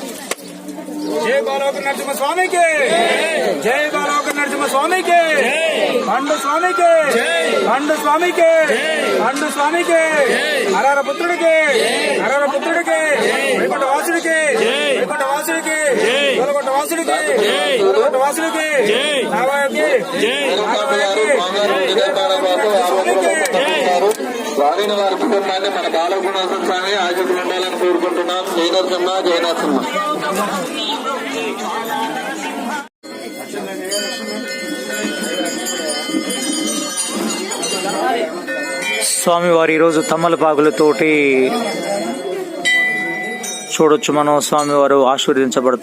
जय बालोक नरसिंह स्वामी के जय बालोक नरसिंह स्वामी के खंड स्वामी के खंड स्वामी के खंड स्वामी के हरहर पुत्रुड़ के हरहर पुत्रुड़ के వైకుంఠ వాసుడి के వైకుంఠ వాసుడి के గోలకొండ వాసుడి के గోలకొండ వాసుడి के నారాయణకి వారిని వారి కుటుంబాన్ని మన బాలగుణోత్సవ స్వామి ఆశీస్సులు ఉండాలని కోరుకుంటున్నాం. జై నరసింహ జై నరసింహ. స్వామివారి ఈరోజు తమ్మలపాకులతోటి చూడొచ్చు మనం. స్వామివారు ఆశీర్వదించబడతారు.